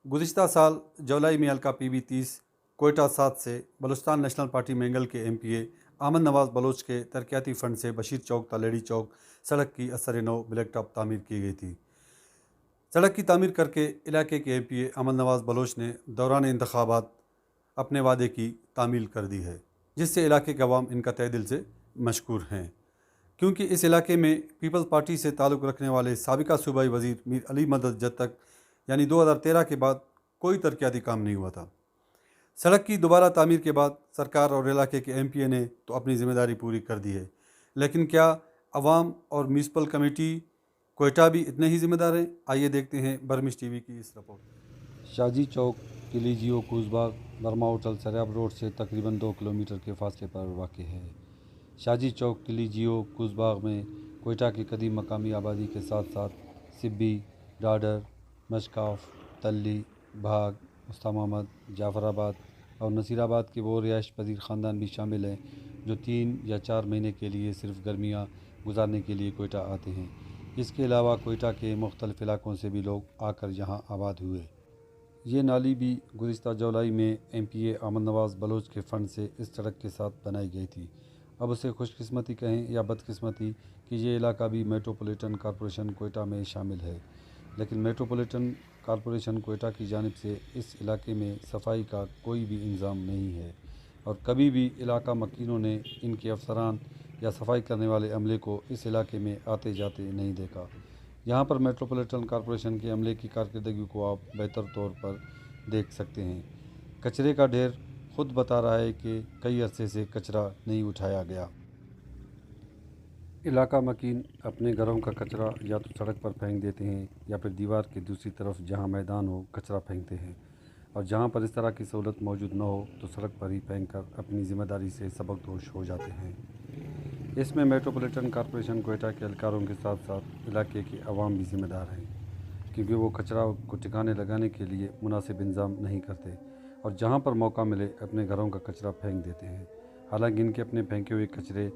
गुज़िश्ता साल जुलाई में हल्का PB30 कोयटा 7 से बलूचिस्तान नेशनल पार्टी मैंगल के MPA अहमद नवाज़ बलोच के तरक्याती फ़ंड से बशीर चौक तलेड़ी चौक सड़क की असर नौ ब्लैक टॉप तामीर की गई थी। सड़क की तामीर करके इलाके के MPA अहमद नवाज़ बलोच ने दौरान इंतखाबात अपने वादे की तामील कर दी है, जिससे इलाके के अवाम इनका तहे दिल से मशकूर हैं, क्योंकि इस इलाके में पीपल्स पार्टी से ताल्लुक़ रखने वाले साबिका सूबाई वज़ीर मीर अली मदद जद तक यानी 2013 के बाद कोई तरक्याती काम नहीं हुआ था। सड़क की दोबारा तामीर के बाद सरकार और इलाके के MPA ने तो अपनी ज़िम्मेदारी पूरी कर दी है, लेकिन क्या अवाम और म्यूनसिपल कमेटी कोयटा भी इतने ही ज़िम्मेदार हैं? आइए देखते हैं बर्मिश TV की इस रिपोर्ट। शाजी चौक किलीजियो कूजबाग बर्मा होटल सरियाब रोड से तकरीबन 2 किलोमीटर के फासले पर वाक़ है। शाजी चौक किलीजियो कूजबाग में कोयटा की कदीम मकामी आबादी के साथ साथ सिब्बी, डाडर, मशकाफ, तल्ली, भाग, मुस्ता मोहम्मद, जाफराबाद और नसीराबाद के वो रिहाइश पजीर ख़ानदान भी शामिल हैं जो 3 या 4 महीने के लिए सिर्फ गर्मियाँ गुजारने के लिए कोयटा आते हैं। इसके अलावा कोयटा के मुख्तलिफ़ इलाकों से भी लोग आकर यहाँ आबाद हुए। ये नाली भी गुज़िश्ता जुलाई में MPA अहमद नवाज़ बलोच के फ़ंड से इस सड़क के साथ बनाई गई थी। अब उसे खुशकिस्मती कहें या बदकिस्मती कि ये इलाका भी मेट्रोपॉलिटन कॉरपोरेशन कोयटा में शामिल है, लेकिन मेट्रोपॉलिटन कॉरपोरेशन कोयटा की जानिब से इस इलाके में सफाई का कोई भी इंतज़ाम नहीं है और कभी भी इलाका मकीनों ने इनके अफसरान या सफाई करने वाले अमले को इस इलाके में आते जाते नहीं देखा। यहाँ पर मेट्रोपॉलिटन कॉरपोरेशन के अमले की कारकर्दगी को आप बेहतर तौर पर देख सकते हैं। कचरे का ढेर खुद बता रहा है कि कई अरसे से कचरा नहीं उठाया गया। इलाका मकीन अपने घरों का कचरा या तो सड़क पर फेंक देते हैं या फिर दीवार की दूसरी तरफ जहाँ मैदान हो कचरा फेंकते हैं, और जहाँ पर इस तरह की सहूलत मौजूद न हो तो सड़क पर ही फेंक कर अपनी ज़िम्मेदारी से सबकदोश हो जाते हैं। इसमें मेट्रोपॉलिटन कॉरपोरेशन कोयटा के एहलकारों के साथ साथ इलाके के अवाम भी ज़िम्मेदार हैं, क्योंकि वो कचरा को ठिकाने लगाने के लिए मुनासिब इंतज़ाम नहीं करते और जहाँ पर मौका मिले अपने घरों का कचरा फेंक देते हैं। हालांकि इनके अपने फेंके हुए कचरे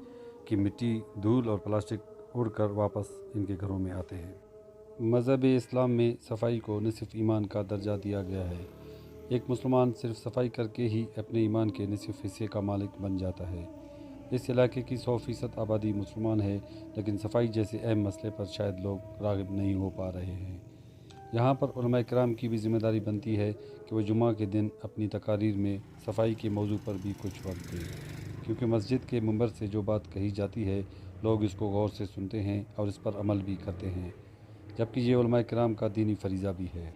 की मिट्टी, धूल और प्लास्टिक उड़कर वापस इनके घरों में आते हैं। मज़हब इस्लाम में सफाई को निसफ़ ईमान का दर्जा दिया गया है। एक मुसलमान सिर्फ सफाई करके ही अपने ईमान के निसफ़ हिस्से का मालिक बन जाता है। इस इलाके की 100% आबादी मुसलमान है, लेकिन सफाई जैसे अहम मसले पर शायद लोग राग़िब नहीं हो पा रहे हैं। यहाँ पर उलमाए किराम की भी ज़िम्मेदारी बनती है कि वह जुमा के दिन अपनी तकारीर में सफाई के मौजू पर भी कुछ वक्त दें, क्योंकि मस्जिद के मंबर से जो बात कही जाती है लोग इसको गौर से सुनते हैं और इस पर अमल भी करते हैं, जबकि ये उलमाए किराम का दीनी फरीज़ा भी है।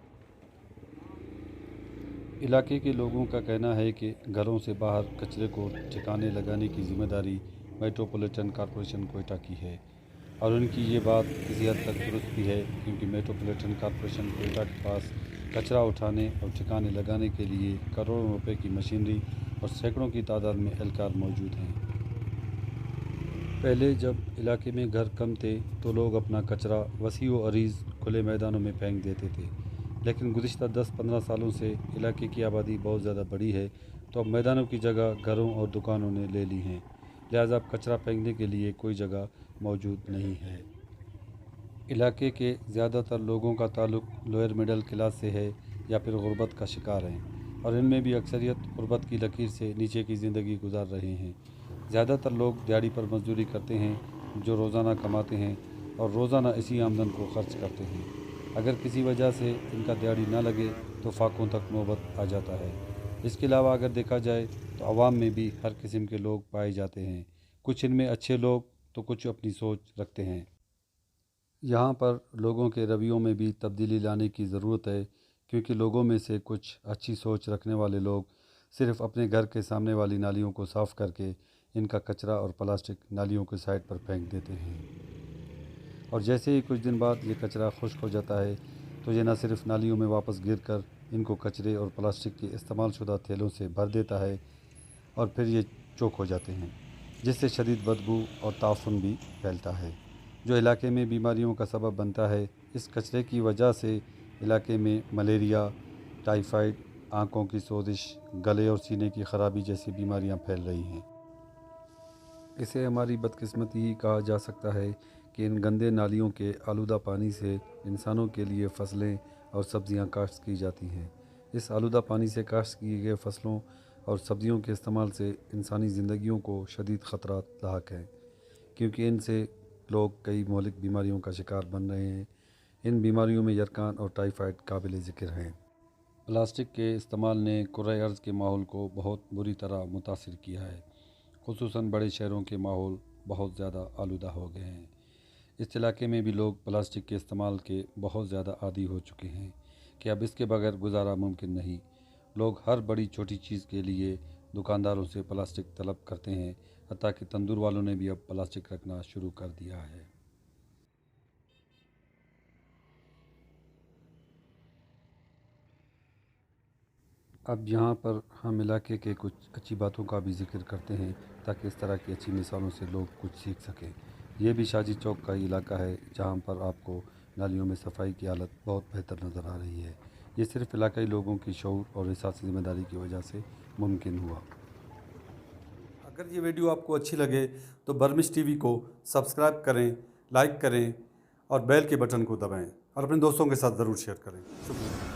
इलाके के लोगों का कहना है कि घरों से बाहर कचरे को ठिकाने लगाने की ज़िम्मेदारी मेट्रोपॉलिटन कॉरपोरेशन कोयटा की है, और उनकी ये बात किसी हद तक दुरुस्त भी है, क्योंकि मेट्रोपॉलिटन कॉरपोरेशन कोयटा के पास कचरा उठाने और ठिकाने लगाने के लिए करोड़ों रुपए की मशीनरी और सैकड़ों की तादाद में एहलकार मौजूद हैं। पहले जब इलाके में घर कम थे तो लोग अपना कचरा वसी व अरीज़ खुले मैदानों में फेंक देते थे, लेकिन गुज़िश्ता 10-15 सालों से इलाके की आबादी बहुत ज़्यादा बड़ी है, तो अब मैदानों की जगह घरों और दुकानों ने ले ली हैं, लिहाजा अब कचरा फेंकने के लिए कोई जगह मौजूद नहीं है। इलाके के ज़्यादातर लोगों का ताल्लुक़ लोअर मिडिल क्लास से है या फिर गुर्बत का शिकार हैं, और इनमें भी अक्सरियत गुर्बत की लकीर से नीचे की ज़िंदगी गुजार रहे हैं। ज़्यादातर लोग दिहाड़ी पर मजदूरी करते हैं जो रोज़ाना कमाते हैं और रोज़ाना इसी आमदन को खर्च करते हैं। अगर किसी वजह से इनका दिहाड़ी ना लगे तो फाकों तक नौबत आ जाता है। इसके अलावा अगर देखा जाए तो आवाम में भी हर किस्म के लोग पाए जाते हैं, कुछ इनमें अच्छे लोग तो कुछ अपनी सोच रखते हैं। यहाँ पर लोगों के रवैयों में भी तब्दीली लाने की ज़रूरत है, क्योंकि लोगों में से कुछ अच्छी सोच रखने वाले लोग सिर्फ़ अपने घर के सामने वाली नालियों को साफ़ करके इनका कचरा और प्लास्टिक नालियों के साइड पर फेंक देते हैं, और जैसे ही कुछ दिन बाद ये कचरा खुश्क हो जाता है तो ये न सिर्फ नालियों में वापस गिर कर इनको कचरे और प्लास्टिक के इस्तेमाल शुदा थैलों से भर देता है, और फिर ये चोक हो जाते हैं, जिससे शदीद बदबू और ताफुन भी फैलता है जो इलाके में बीमारियों का सबब बनता है। इस कचरे की वजह से इलाके में मलेरिया, टाइफाइड, आँखों की सोजिश, गले और सीने की ख़राबी जैसी बीमारियां फैल रही हैं। इसे हमारी बदकिस्मती ही कहा जा सकता है कि इन गंदे नालियों के आलूदा पानी से इंसानों के लिए फसलें और सब्ज़ियां काश्त की जाती हैं, اس آلودہ پانی سے کاشت کیے گئے فصلوں اور سبزیوں کے استعمال سے انسانی زندگیوں کو شدید خطرات لاحق ہیں، کیونکہ ان سے لوگ کئی مہلک بیماریوں کا شکار بن رہے ہیں۔ ان بیماریوں میں یرقان اور ٹائیفائڈ قابل ذکر ہیں۔ پلاسٹک کے استعمال نے کرۂ ارض کے ماحول کو بہت بری طرح متاثر کیا ہے، خصوصاً بڑے شہروں کے ماحول بہت زیادہ آلودہ ہو گئے ہیں۔ اس علاقے میں بھی لوگ پلاسٹک کے استعمال کے بہت زیادہ عادی ہو چکے ہیں کہ اب اس کے بغیر گزارا ممکن نہیں۔ لوگ ہر بڑی چھوٹی چیز کے لیے دکانداروں سے پلاسٹک طلب کرتے ہیں، حتیٰ کہ تندور والوں نے بھی اب پلاسٹک رکھنا شروع کر دیا ہے۔ اب یہاں پر ہم علاقے کے کچھ اچھی باتوں کا بھی ذکر کرتے ہیں تاکہ اس طرح کی اچھی مثالوں سے لوگ کچھ سیکھ سکیں۔ یہ بھی شاجی چوک کا علاقہ ہے جہاں پر آپ کو نالیوں میں صفائی کی حالت بہت بہتر نظر آ رہی ہے۔ یہ صرف علاقائی لوگوں کی شعور اور احساس ذمہ داری کی وجہ سے ممکن ہوا۔ اگر یہ ویڈیو آپ کو اچھی لگے تو برمش ٹی وی کو سبسکرائب کریں، لائک کریں اور بیل کے بٹن کو دبائیں اور اپنے دوستوں کے ساتھ ضرور شیئر کریں۔ شکریہ۔